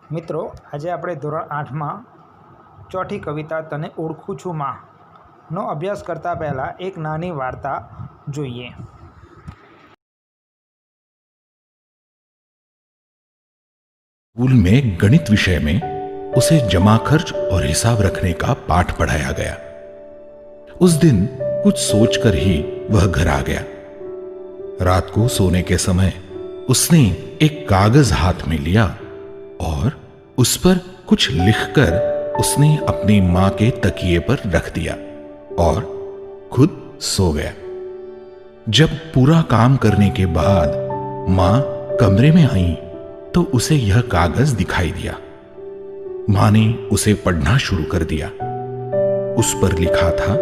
મિત્રો, આજે આપણે ધોરણ 8માં ચોથી કવિતા તને ઓળખું છું માં નો અભ્યાસ કરતા પહેલા એક નાની વાર્તા જોઈએ। स्कूल में गणित विषय में उसे जमा खर्च और हिसाब रखने का पाठ पढ़ाया गया। उस दिन कुछ सोचकर ही वह घर आ गया। रात को सोने के समय उसने एक कागज हाथ में लिया और उस पर कुछ लिखकर उसने अपनी मां के तकिए पर रख दिया और खुद सो गया। जब पूरा काम करने के बाद मां कमरे में आई तो उसे यह कागज दिखाई दिया। मां ने उसे पढ़ना शुरू कर दिया। उस पर लिखा था,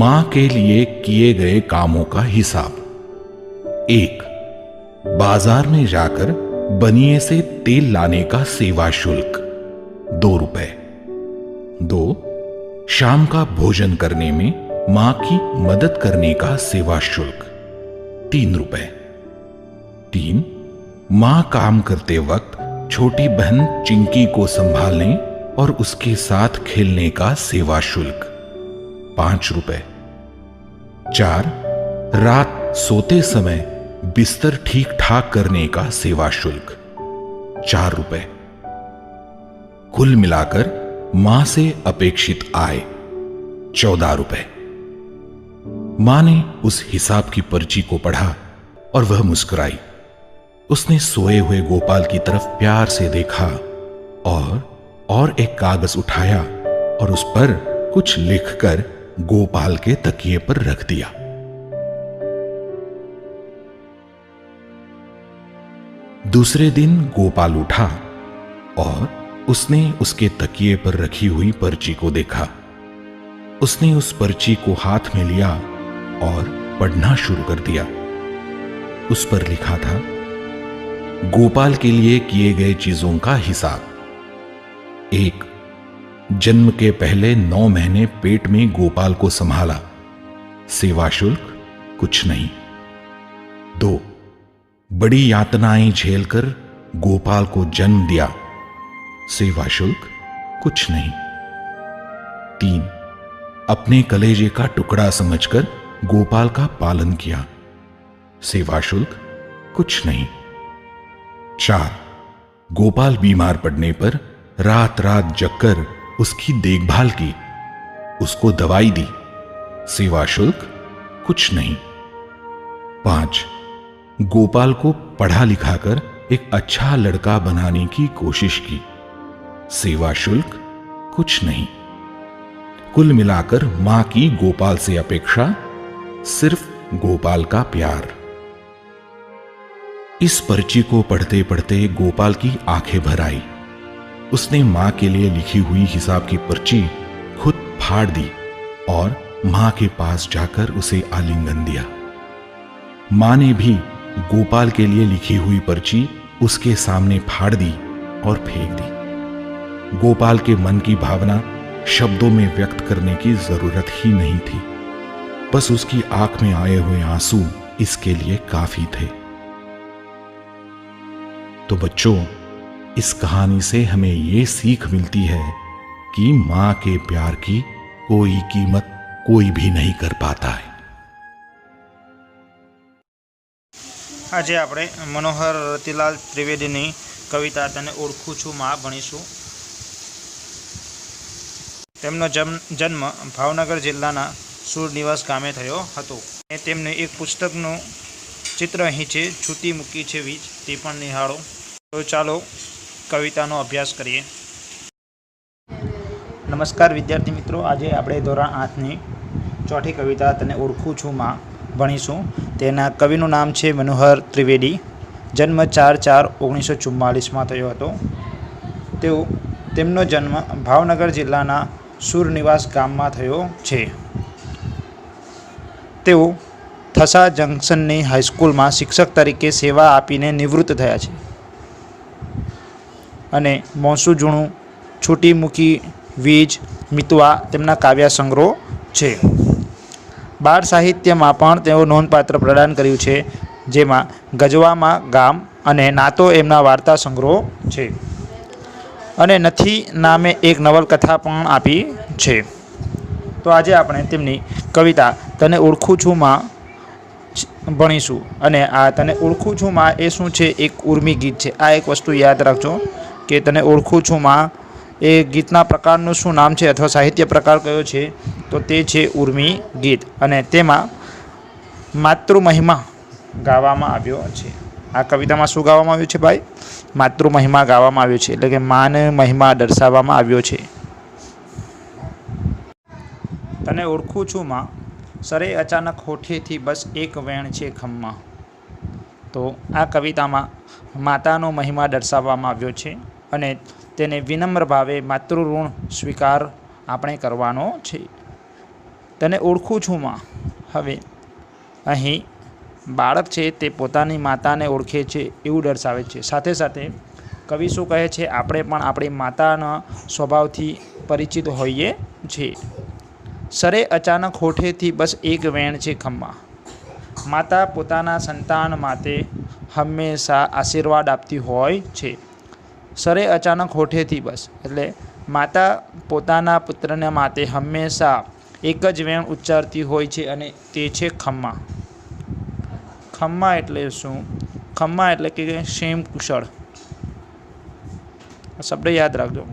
मां के लिए किए गए कामों का हिसाब। 1. बाजार में जाकर बनिए से तेल लाने का सेवा शुल्क 2 रुपए। 2. शाम का भोजन करने में मां की मदद करने का सेवा शुल्क 3 रुपए। 3. मां काम करते वक्त छोटी बहन चिंकी को संभालने और उसके साथ खेलने का सेवा शुल्क 5 रुपए। 4. रात सोते समय बिस्तर ठीक ठाक करने का सेवा शुल्क 4 रुपए। कुल मिलाकर मां से अपेक्षित आय 14 रुपए। मां ने उस हिसाब की पर्ची को पढ़ा और वह मुस्कुराई। उसने सोए हुए गोपाल की तरफ प्यार से देखा और एक कागज उठाया और उस पर कुछ लिखकर गोपाल के तकिए पर रख दिया। दूसरे दिन गोपाल उठा और उसने उसके तकिए पर रखी हुई पर्ची को देखा। उसने उस पर्ची को हाथ में लिया और पढ़ना शुरू कर दिया। उस पर लिखा था, गोपाल के लिए किए गए चीजों का हिसाब। 1. जन्म के पहले 9 महीने पेट में गोपाल को संभाला, सेवा शुल्क कुछ नहीं। 2. बड़ी यातनाएं झेलकर गोपाल को जन्म दिया, सेवा शुल्क कुछ नहीं। 3. अपने कलेजे का टुकड़ा समझकर गोपाल का पालन किया, सेवा शुल्क कुछ नहीं। 4. गोपाल बीमार पड़ने पर रात रात जगकर उसकी देखभाल की, उसको दवाई दी, सेवा शुल्क कुछ नहीं। 5. गोपाल को पढ़ा लिखाकर एक अच्छा लड़का बनाने की कोशिश की, सेवा शुल्क कुछ नहीं। कुल मिलाकर मां की गोपाल से अपेक्षा, सिर्फ गोपाल का प्यार। इस पर्ची को पढ़ते पढ़ते गोपाल की आंखें भर आई। उसने मां के लिए लिखी हुई हिसाब की पर्ची खुद फाड़ दी और मां के पास जाकर उसे आलिंगन दिया। मां ने भी गोपाल के लिए लिखी हुई पर्ची उसके सामने फाड़ दी और फेंक दी। गोपाल के मन की भावना शब्दों में व्यक्त करने की जरूरत ही नहीं थी, बस उसकी आंख में आए हुए आंसू इसके लिए काफी थे। तो बच्चों, इस कहानी से हमें ये सीख मिलती है कि मां के प्यार की कोई कीमत कोई भी नहीं कर पाता है। આજે આપણે મનોહર રતિલાલ ત્રિવેદીની કવિતા તને ઓળખું છું માં ભણીશું। તેમનો જન્મ ભાવનગર જિલ્લાના સુરનિવાસ ગામે થયો હતો। તેમને એક પુસ્તકનું ચિત્ર અહીં છે, છૂટી મૂકી છે વીજ, તે પણ નિહાળો। તો ચાલો કવિતાનો અભ્યાસ કરીએ। નમસ્કાર વિદ્યાર્થી મિત્રો, આજે આપણે ધોરણ 8ની ચોથી કવિતા તને ઓળખું છું માં ભણીશું। તેના કવિનું નામ છે મનોહર ત્રિવેદી। જન્મ 4/4/1944માં થયો હતો। તેમનો જન્મ ભાવનગર જિલ્લાના સુરનિવાસ ગામમાં થયો છે। તેઓ થસા જંકશનની હાઈસ્કૂલમાં શિક્ષક તરીકે સેવા આપીને નિવૃત્ત થયા છે અને મોંસુ જૂણું, છૂટી મૂકી વીજ, મિતવા તેમના કાવ્ય સંગ્રહો છે। બાળ સાહિત્યમાં પણ તેઓ નોંધપાત્ર પ્રદાન કર્યું છે, જેમાં ગજવામાં ગામ અને નાતો એમના વાર્તા સંગ્રહો છે। અને નથી નામે એક નવલકથા પણ આપી છે. તો આજે આપણે તેમની કવિતા તને ઓળખું છું માં ભણીશું. અને આ તને ઓળખું છું માં એ શું છે? એક ઉર્મી ગીત છે. આ એક વસ્તુ યાદ રાખજો કે તને ઓળખું છું માં એ ગીતના પ્રકારનું શું નામ છે અથવા સાહિત્ય પ્રકાર કયો છે? તો તે છે ઉર્મી ગીત. અને તેમાં માતૃમહિમા ગાવામાં આવ્યો છે. આ કવિતામાં શું ગાવામાં આવ્યું છે ભાઈ? માતૃમહિમા ગાવામાં આવ્યો છે, એટલે કે માને મહિમા દર્શાવવામાં આવ્યો છે. તને ઓળખું છું માં સરે અચાનક હોઠેથી બસ એક વેણ છે ખમ્મા. તો આ કવિતામાં માતાનો મહિમા દર્શાવવામાં આવ્યો છે અને તેને વિનમ્ર ભાવે માતૃ ઋણ સ્વીકાર આપણે કરવાનો છે. તને ઓળખું છું માં. હવે અહીં બાળક છે તે પોતાની માતાને ઓળખે છે એવું દર્શાવે છે. સાથે સાથે કવિ શું કહે છે? આપણે પણ આપણી માતાના સ્વભાવથી પરિચિત હોઈએ છીએ. સરે અચાનક હોઠેથી બસ એક વેણ છે ખમ્મા. માતા પોતાના સંતાન માટે હંમેશા આશીર્વાદ આપતી હોય છે. સરે અચાનક હોઠેથી બસ એટલે માતા પોતાના પુત્રને માટે હંમેશા એક જ વેણ ઉચ્ચારતી હોય છે અને તે છે ખમ્મા. ખમ્મા એટલે શું? ખમ્મા એટલે કે ક્ષેમ કુશળ. આ શબ્દ યાદ રાખજો.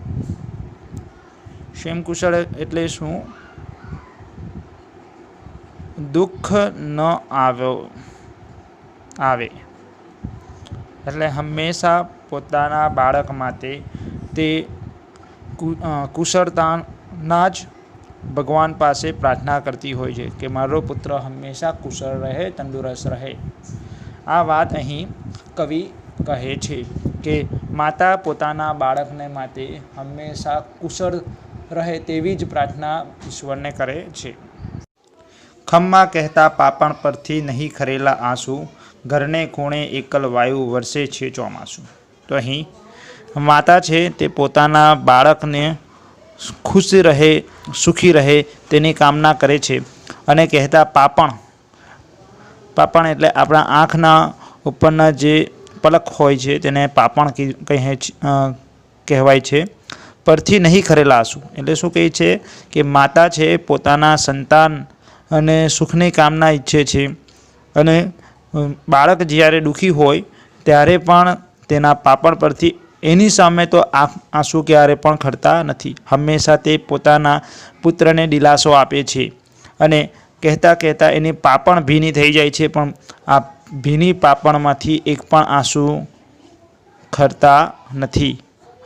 ક્ષેમ કુશળ એટલે શું? દુઃખ ન આવે એટલે હંમેશા પોતાના બાળક માટે તે કુશળતાના જ ભગવાન પાસે પ્રાર્થના કરતી હોય છે કે મારો પુત્ર હંમેશા કુશળ રહે, તંદુરસ્ત રહે. આ વાત અહીં કવિ કહે છે કે માતા પોતાના બાળકને માટે હંમેશા કુશળ રહે તેવી જ પ્રાર્થના ઈશ્વરને કરે છે. ખમ્મા કહેતા પાપણ પરથી નહીં ખરેલા આંસુ, ઘરને ખૂણે એકલ વાયુ વરસે છે ચોમાસું. તો અહીં માતા છે તે પોતાના બાળકને ખુશ રહે, સુખી રહે તેની કામના કરે છે. અને કહેતા પાપણ એટલે આપણા આંખના ઉપરના જે પલક હોય છે તેને પાપણ કહેવાય છે. પરથી નહીં ખરેલા આંસુ એટલે શું કહે છે કે માતા છે પોતાના સંતાન અને સુખની કામના ઈચ્છે છે અને બાળક જ્યારે દુઃખી હોય ત્યારે પણ તેના પાપણ પરથી એની સામે તો આંસુ ક્યારે પણ ખરતા નથી. હંમેશા તે પોતાના પુત્રને દિલાસો આપે છે અને કહેતા કહેતા એની પાપણ ભીની થઈ જાય છે, પણ આ ભીની પાપણમાંથી એક પણ આંસુ ખરતા નથી.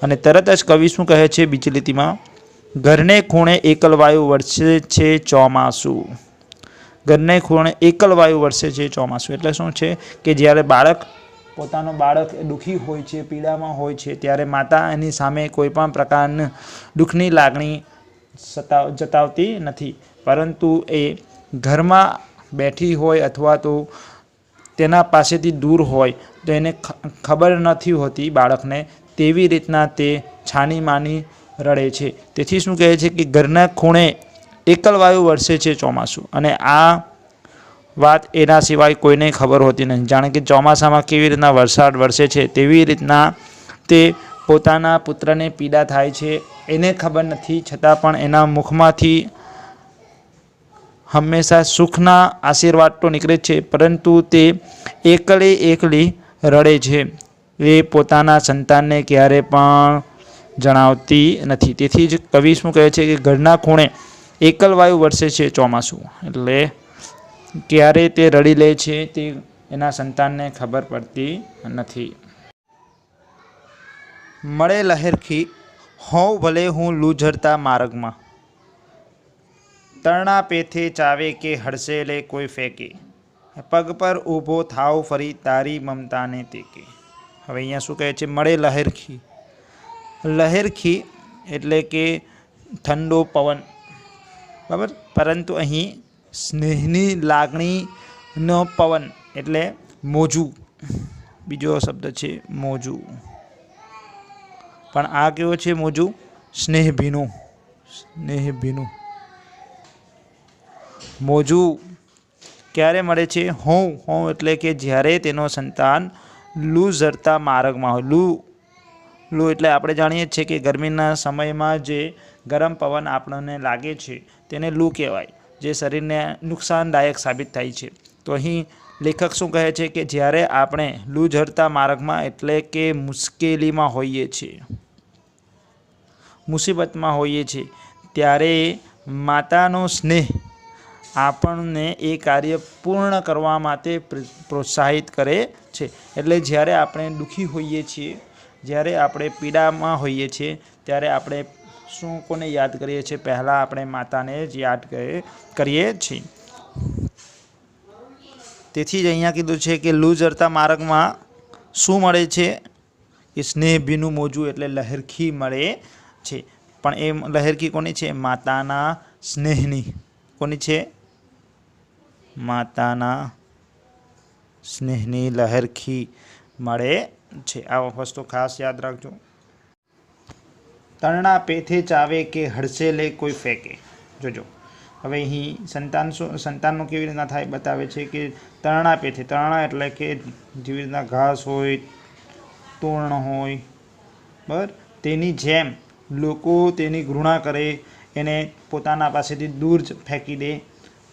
અને તરત જ કવિ શું કહે છે બીજી લીટીમાં? ઘરને ખૂણે એકલ વાયુ વરસે છે ચોમાસું. ઘરને ખૂણે એકલ વાયુ વરસે છે ચોમાસું એટલે શું છે કે જ્યારે પોતાનો બાળક દુઃખી હોય છે, પીડામાં હોય છે, ત્યારે માતા એની સામે કોઈ પણ પ્રકારની દુઃખની લાગણી જતાવતી નથી, પરંતુ એ ઘરમાં બેઠી હોય અથવા તો તેના પાસેથી દૂર હોય તો એને ખબર નથી હોતી બાળકને, તેવી રીતના તે છાની માની રડે છે. તેથી શું કહે છે કે ઘરના ખૂણે એકલ વાયુ વરસે છે ચોમાસું. અને આ વાત એના સિવાય કોઈને ખબર હોતી નથી. જાણે કે ચોમાસામાં કેવી રીતના વરસાદ વરસે છે તેવી રીતના તે પોતાના પુત્રને પીડા થાય છે એને ખબર નથી, છતાં પણ એના મુખમાંથી હંમેશા સુખના આશીર્વાદ તો નીકળે છે, પરંતુ તે એકલી રડે છે. એ પોતાના સંતાનને ક્યારે પણ જણાવતી નથી. તેથી જ કવિ શું કહે છે કે ઘરના ખૂણે એકલ વાયુ વરસે છે ચોમાસું એટલે ક્યારે તે રડી લે છે તે એના સંતાનને ખબર પડતી નથી. મળે લહેરખી હોઉં ભલે હું લૂઝરતા માર્ગમાં, તરણા પેથે ચાવે કે હડસેલે કોઈ ફેંકે, પગ પર ઊભો થાવ ફરી તારી મમતાને ટેકે. હવે અહીંયા શું કહે છે? મળે લહેરખી. લહેરખી એટલે કે ઠંડો પવન, બરાબર, પરંતુ અહીં સ્નેહની લાગણીનો પવન એટલે મોજું. બીજો શબ્દ છે મોજું. પણ આ કેવો છે મોજું? સ્નેહભીનું. મોજું ક્યારે મળે છે? હોં એટલે કે જ્યારે તેનો સંતાન લૂ ઝરતા માર્ગમાં હોય. લૂ લૂ એટલે આપણે જાણીએ છીએ કે ગરમીના સમયમાં જે ગરમ પવન આપણને લાગે છે તેને લૂ કહેવાય, જે શરીરને નુકસાનદાયક સાબિત થાય છે. તો અહીં લેખક શું કહે છે કે જ્યારે આપણે લૂ ઝરતા માર્ગમાં એટલે કે મુશ્કેલીમાં હોઈએ છીએ, મુસીબતમાં હોઈએ છીએ, ત્યારે માતાનો સ્નેહ આપણને એ કાર્ય પૂર્ણ કરવા માટે પ્રોત્સાહિત કરે છે. એટલે જ્યારે આપણે દુઃખી હોઈએ છીએ, જ્યારે આપણે પીડામાં હોઈએ છીએ, ત્યારે આપણે શું કોને યાદ કરીએ છીએ? પહેલાં આપણે માતાને જ યાદ કરીએ છીએ. તેથી જ અહીંયા કીધું છે કે લૂ ઝરતા માર્ગમાં શું મળે છે? એ સ્નેહ ભીનું મોજું એટલે લહેરખી મળે છે. પણ એ લહેરખી કોની છે? માતાના સ્નેહની. કોની છે? માતાના સ્નેહની લહેરખી મળે છે. આ વસ્તુ ખાસ યાદ રાખજો. તરણા પેથે ચાવે કે હડસેલે કોઈ ફેંકે. જોજો હવે અહીં સંતાનનું કેવી રીતના થાય બતાવે છે કે તરણા પેથે, તરણા એટલે કે જેવી રીતના ઘાસ હોય, તોરણ હોય, બરાબર, તેની જેમ લોકો તેની ઘૃણા કરે, એને પોતાના પાસેથી દૂર ફેંકી દે.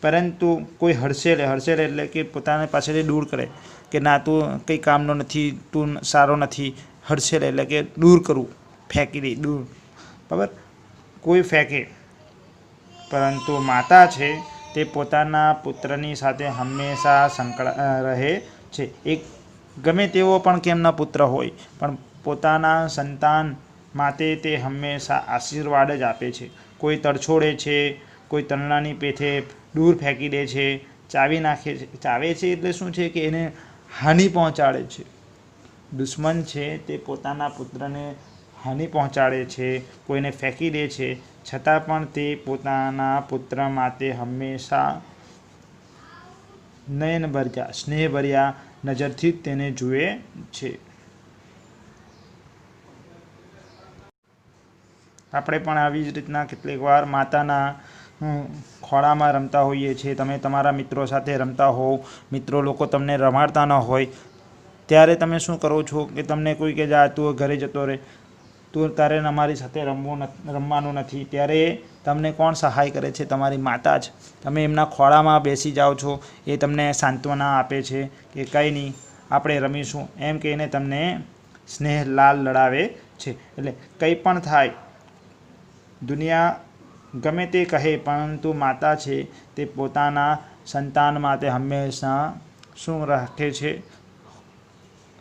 પરંતુ કોઈ હડસેલે, હડસેલે એટલે કે પોતાના પાસેથી દૂર કરે કે ના તું કંઈ કામનો નથી, તું સારો નથી. હડસેલે એટલે કે દૂર કરવું, ફેંકી દે, દૂર, બરાબર, કોઈ ફેંકે. પરંતુ માતા છે તે પોતાના પુત્રની સાથે હંમેશા રહે છે. એક ગમે તેવો પણ કેમના પુત્ર હોય, પણ પોતાના સંતાન માટે તે હંમેશા આશીર્વાદ જ આપે છે. કોઈ તરછોડે છે, કોઈ તરણાની પેથે દૂર ફેંકી દે છે, ચાવી નાખે છે. ચાવે છે એટલે શું છે કે એને હાનિ પહોંચાડે છે. દુશ્મન છે તે પોતાના પુત્રને હાનિ પહોંચાડે છે, કોઈને ફેંકી દે છે, છતાં પણ તે પોતાના પુત્ર માટે હંમેશા નયનભર્યા, સ્નેહભર્યા નજરથી જ તેને જુએ છે. આપણે પણ આવી જ રીતના કેટલીક વાર માતાના ખોળામાં રમતા હોઈએ છીએ. તમે તમારા મિત્રો સાથે રમતા હોવ, મિત્રો લોકો તમને રમાડતા ન હોય, ત્યારે તમે શું કરો છો કે તમને કોઈ કે જા તું ઘરે જતો રહે, તું તારે અમારી સાથે રમવાનું નથી. ત્યારે તમને કોણ સહાય કરે છે? તમારી માતા જ. તમે એમના ખોળામાં બેસી જાઓ છો, એ તમને સાંત્વના આપે છે કે કંઈ નહીં, આપણે રમીશું, એમ કહીને તમને સ્નેહ લાલ લડાવે છે. એટલે કંઈ પણ થાય, દુનિયા ગમે તે કહે, પરંતુ માતા છે તે પોતાના સંતાન માટે હંમેશા શું રાખે છે?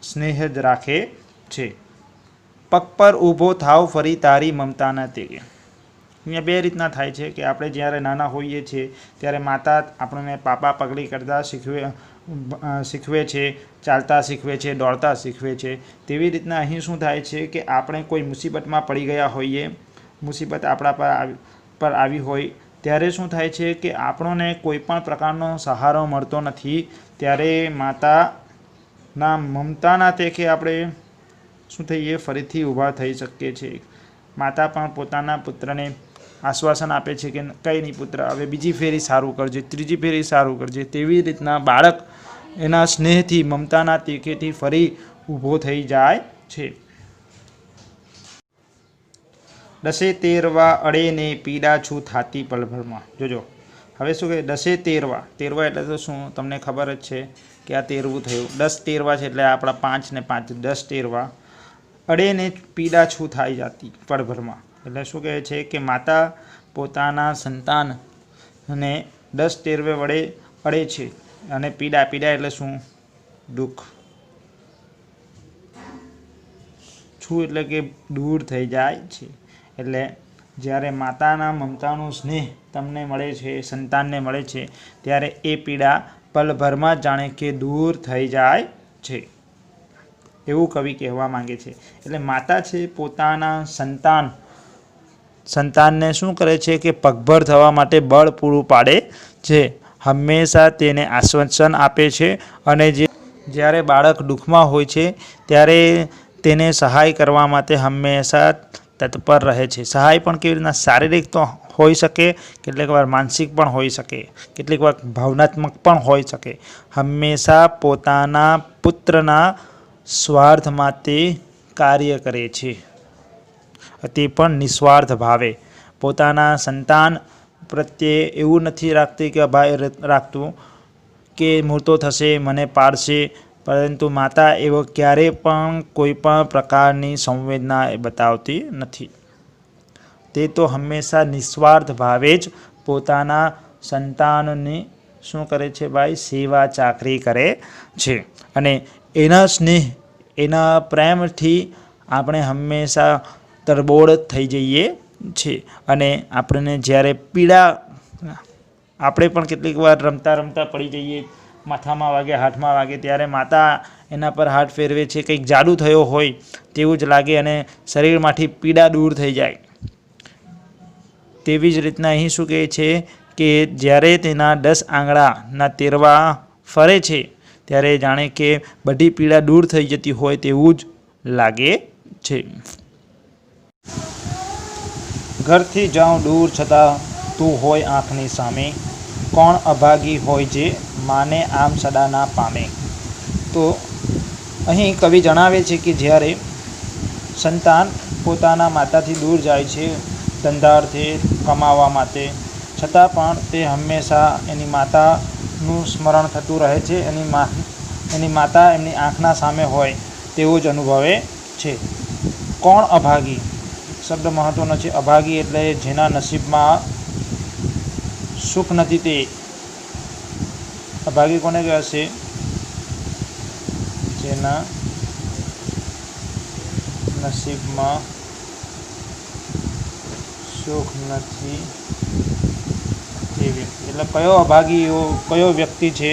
સ્નેહ જ રાખે છે. પગ પર ઊભો થાવ ફરી તારી મમતાના તેગે. અહીંયા બે રીતના થાય છે કે આપણે જ્યારે નાના હોઈએ છીએ ત્યારે માતા આપણને પાપા પગલી કરતા શીખવે છે, ચાલતા શીખવે છે, દોડતા શીખવે છે. તેવી રીતના અહીં શું થાય છે કે આપણે કોઈ મુસીબતમાં પડી ગયા હોઈએ, મુસીબત આપણા પર આવી હોય, ત્યારે શું થાય છે કે આપણને કોઈ પણ પ્રકારનો સહારો મળતો નથી. ત્યારે માતાના મમતાના તેકે આપણે શું થઈએ? ફરીથી ઊભા થઈ શકીએ છીએ. માતા પણ પોતાના પુત્રને આશ્વાસન આપે છે કે કંઈ નહીં પુત્ર, હવે બીજી ફેરી સારું કરજે, ત્રીજી ફેરી સારું કરજે. તેવી રીતના બાળક એના સ્નેહથી, મમતાના તેકેથી ફરી ઊભો થઈ જાય છે. દસે તેરવા અડે ને પીડા છું થાતી પલભરમાં. જોજો હવે શું કહે? દસે તેરવા. તેરવા એટલે તો શું? તમને ખબર જ છે કે આ તેરવું થયું. 10 તેરવા છે એટલે આપણા 5 ને 5 10 તેરવા. અડે ને પીડા છું થાય જાતી પળભરમાં. એટલે શું કહે છે કે માતા પોતાના સંતાનને 10 તેરવે વડે અડે છે. અને પીડા એટલે શું? દુઃખ. છું એટલે કે દૂર થઈ જાય છે. એટલે જ્યારે માતાના મમતાનો સ્નેહ તમને મળે છે, સંતાનને મળે છે, ત્યારે એ પીડા પલભરમાં જાણે કે દૂર થઈ જાય છે, એવું કવિ કહેવા માંગે છે. એટલે માતા છે પોતાના સંતાનને શું કરે છે કે પગભર થવા માટે બળ પૂરું પાડે છે, હંમેશા તેને આશ્વાસન આપે છે. અને જ્યારે બાળક દુઃખમાં હોય છે ત્યારે તેને સહાય કરવા માટે હંમેશા તત્પર રહે છે. સહાય પણ કેવી રીતના? શારીરિક તો હોઈ શકે, કેટલીક વાર માનસિક પણ હોઈ શકે, કેટલીક વાર ભાવનાત્મક પણ હોઈ શકે. હંમેશા પોતાના પુત્રના સ્વાર્થ માટે કાર્ય કરે છે, તે પણ નિસ્વાર્થ ભાવે. પોતાના સંતાન પ્રત્યે એવું નથી રાખતી કે રાખતું કે મૃતો થશે, મને પાડશે, પરંતુ માતા એવો ક્યારેય પણ કોઈ પણ પ્રકારની સંવેદના બતાવતી નથી. તે તો હંમેશા નિસ્વાર્થ ભાવે જ પોતાના સંતાનની શું કરે છે ભાઈ? સેવા ચાકરી કરે છે. અને એના સ્નેહ, એના પ્રેમથી આપણે હંમેશા તરબોળ થઈ જઈએ છીએ. અને આપણને જ્યારે પીડા, આપણે પણ કેટલીક વાર રમતા રમતા પડી જઈએ, માથામાં વાગે, હાથમાં વાગે, ત્યારે માતા એના પર હાથ ફેરવે છે, કંઈક જાદુ થયો હોય તેવું જ લાગે અને શરીરમાંથી પીડા દૂર થઈ જાય. તેવી જ રીતના અહીં શું કહે છે કે જ્યારે તેના 10 આંગળાના તેરવા ફરે છે ત્યારે જાણે કે બધી પીડા દૂર થઈ જતી હોય તેવું જ લાગે છે. ઘરથી જાઉં દૂર છતાં તું હોય આંખની સામે, કોણ અભાગી હોય જે માને આમ સદા ના પામે. તો અહીં કવિ જણાવે છે કે જ્યારે સંતાન પોતાના માતાથી દૂર જાય છે ધંધાર્થે, કમાવા માટે, છતાં પણ તે હંમેશા એની માતાનું સ્મરણ થતું રહે છે. એની માતા એમની આંખના સામે હોય તેવું જ અનુભવે છે. કોણ અભાગી શબ્દ મહત્વનો છે. અભાગી એટલે જેના નસીબમાં સુખ નથી તે અભાગી કોને કહેશે? જેના નસીબમાં સુખ નથી તે વ્યક્તિ. એટલે કયો અભાગી એવો કયો વ્યક્તિ છે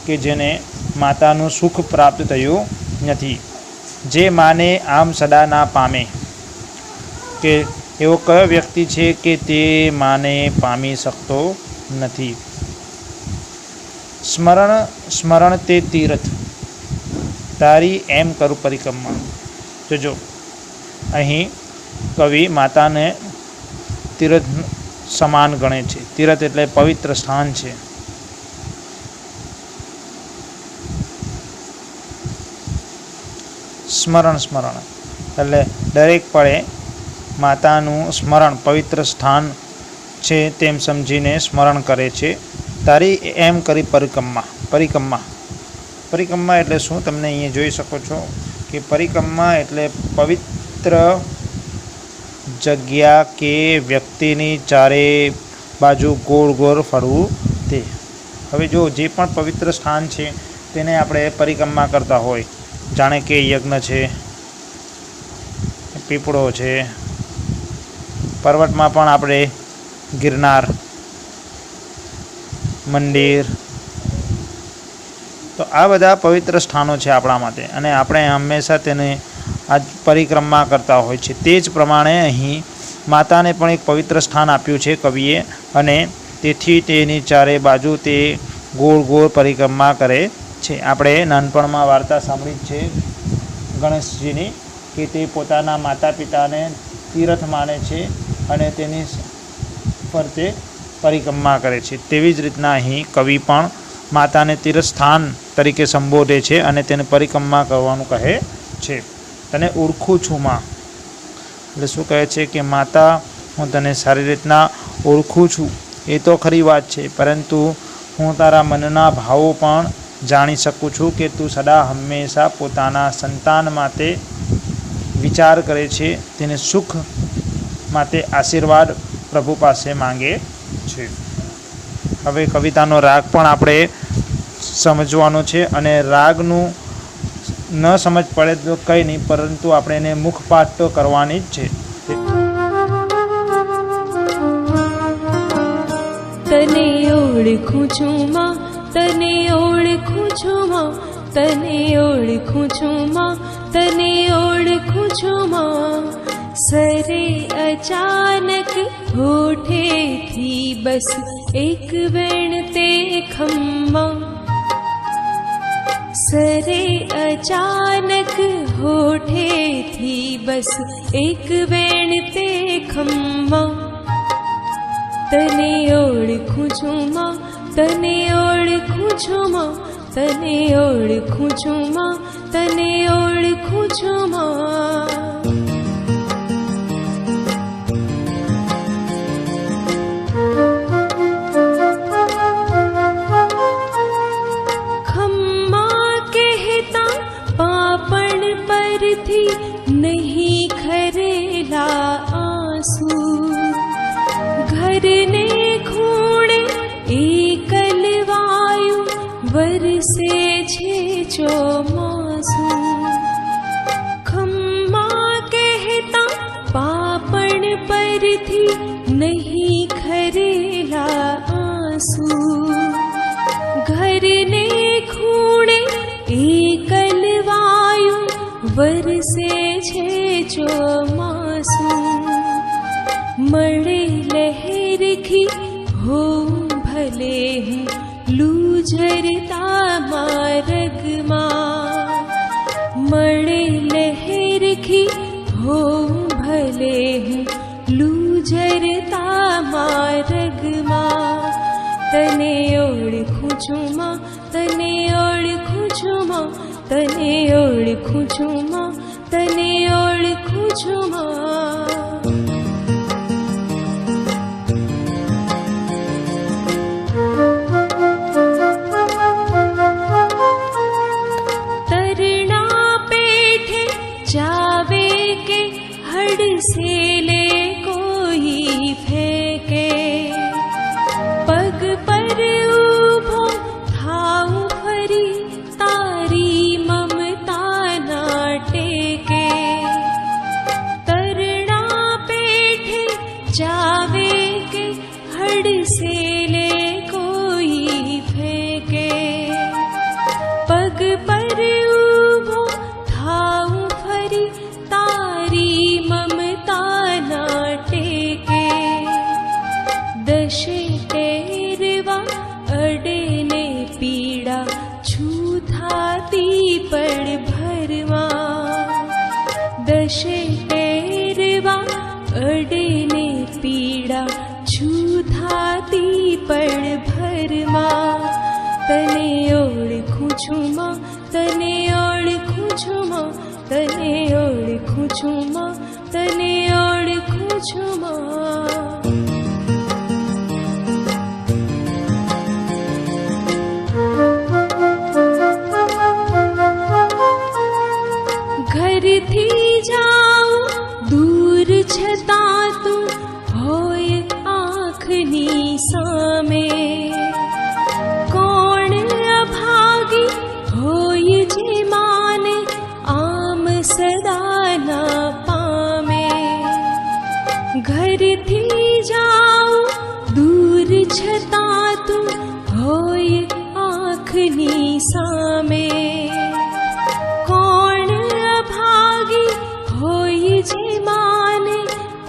કે જેને માતાનું સુખ પ્રાપ્ત થયું નથી? જે માને આમ સદા ના પામે, કે એવો કયો વ્યક્તિ છે કે તે માને પામી શકતો નથી? સ્મરણ સ્મરણ તે તીર્થ, તારી એમ કરું પરિક્રમા. જોજો અહીં કવિ માતાને તીર્થ સમાન ગણે છે. તીર્થ એટલે પવિત્ર સ્થાન છે. સ્મરણ સ્મરણ એટલે દરેક પળે માતાનું સ્મરણ પવિત્ર સ્થાન છે તેમ સમજીને સ્મરણ કરે છે. તારી એમ કરી પરિક્રમા. પરિક્રમા એટલે શું? તમને અહીંયા જોઈ શકો છો કે પરિક્રમા એટલે પવિત્ર જગ્યા કે વ્યક્તિની ચારે બાજુ ગોળ ગોળ ફરવું તે. હવે જો જે પણ પવિત્ર સ્થાન છે તેને આપણે પરિક્રમા કરતા હોય, જાણે કે યજ્ઞ છે, પીપળો છે, પર્વતમાં પણ આપણે ગિરનાર મંદિર, તો આ બધા પવિત્ર સ્થાનો છે આપણા માટે અને આપણે હંમેશા તેને આ પરિક્રમા કરતા હોય છે. તે જ પ્રમાણે અહીં માતાને પણ એક પવિત્ર સ્થાન આપ્યું છે કવિએ અને તેથી તેની ચારે બાજુ તે ગોળ ગોળ પરિક્રમા કરે છે. આપણે નાનપણમાં વાર્તા સાંભળી છે ગણેશજીની કે તે પોતાના માતા પિતાને તીર્થ માને છે અને તેની ફરતે પરિક્રમા કરે છે. તેવી જ રીતના અહીં કવિ પણ માતાને તીર્થ સ્થાન તરીકે સંબોધે છે અને તેને પરિક્રમા કરવાનું કહે છે. તને ઓળખું છું માં, એટલે શું કહે છે કે માતા હું તને સારી રીતના ઓળખું છું એ તો ખરી વાત છે, પરંતુ હું તારા મનના ભાવો પણ જાણી શકું છું કે તું સદા હંમેશા પોતાના સંતાન માટે વિચાર કરે છે, તેને સુખ માટે આશીર્વાદ પ્રભુ પાસે માંગે છે. હવે કવિતાનો રાગ પણ આપણે સમજવાનો છે અને રાગનું ન સમજ પડે તો કંઈ નહીં, પરંતુ આપણે એને મુખપાઠ તો કરવાની જ છે. તને ઓળખું છું માં, તને ઓળખું છું માં, તને ઓળખું છું માં, તને ઓળખું છું માં. સરે અચાનક હોઠેથી બસ એક વેણ તે ખમ્મા. સરે અચાનક હોઠેથી બસ એક વેણ તે ખમ્મા. તને ઓળખું છું માં, તને ઓળખું છું માં, તને ઓળખું છું માં, तने ओळखूं छुं मां। खम्मा कहता पापण परथी नहीं खरेला आंसू। घर ने खूणे एकल वायु वरसे छे ચોમાસુ। खम्मा कहता पापण परथी नहीं खरेला आंसू। घर ने खूणे एकल वायु वरसे छे ચોમાસુ। मळे लहरखी हो भले हूँ लूझरता मार्गमा। मळे लहरखी हो भले हूँ लूझरता मार्गमा। तने ओळखूं छुं मां, तने ओळखूं छुं मां, तने ओळखूं छुं मां, तने ओळखूं छुं मां। सेले कोई फेंके पग पर ऊभो थाऊं फरी तारी ममता ना टेके। तरणा पेठे जावे के हड़ सेले कोई फेंके पग पर ऊभो थाऊं फरी तारी ममता ना टेके। दशे तेरवा अडे ने पीड़ा छूथाती पड़ भरवा। दशे तेरवा अडे ने पीड़ा छूथाती पड़ भरमा। तने ओळखूं छुं मां, तने ओळखूं छुं मां, तने ओळखूं छुं मां, तने ओळखूं छुं मां। घरथी जाऊं दूर छतां तू होय आँखनी सामे। कोण अभागी होय जे माने आम सदा ना पामे। घर थी जाऊं दूर छतां तू होय आँखनी सामे। कोण अभागी होय जे माने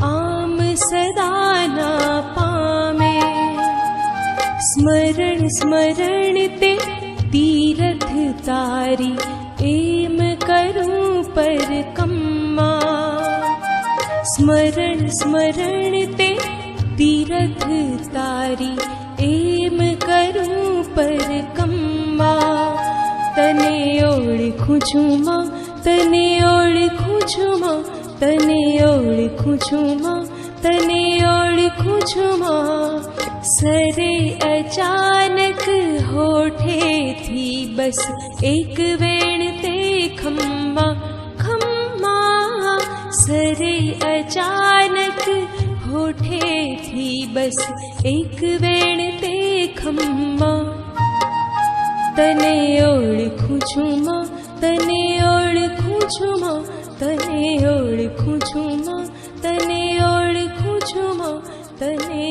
आम सदा ना पामे। स्मरण स्मरण ते तीरथ तारी एम करूं पर कम्मा। स्मरण स्मरण ते तीरथ तारी एम करूं पर कम्मा। तने ओळखूं छुं मां, तने ओळखूं छुं मां, तने ओळखूं छुं मां, तने ओळखूं छुं मां। सरे अचानक होठे थी बस एक वेण ते खम्मा खम्मा। सरे अचानक होठे थी बस एक वेण ते खम्मा। तने ओळखूं छुं मां, तने ओळखूं छुं मां, तने ओळखूं छुं मां, तने ओळखूं छुं मां, तने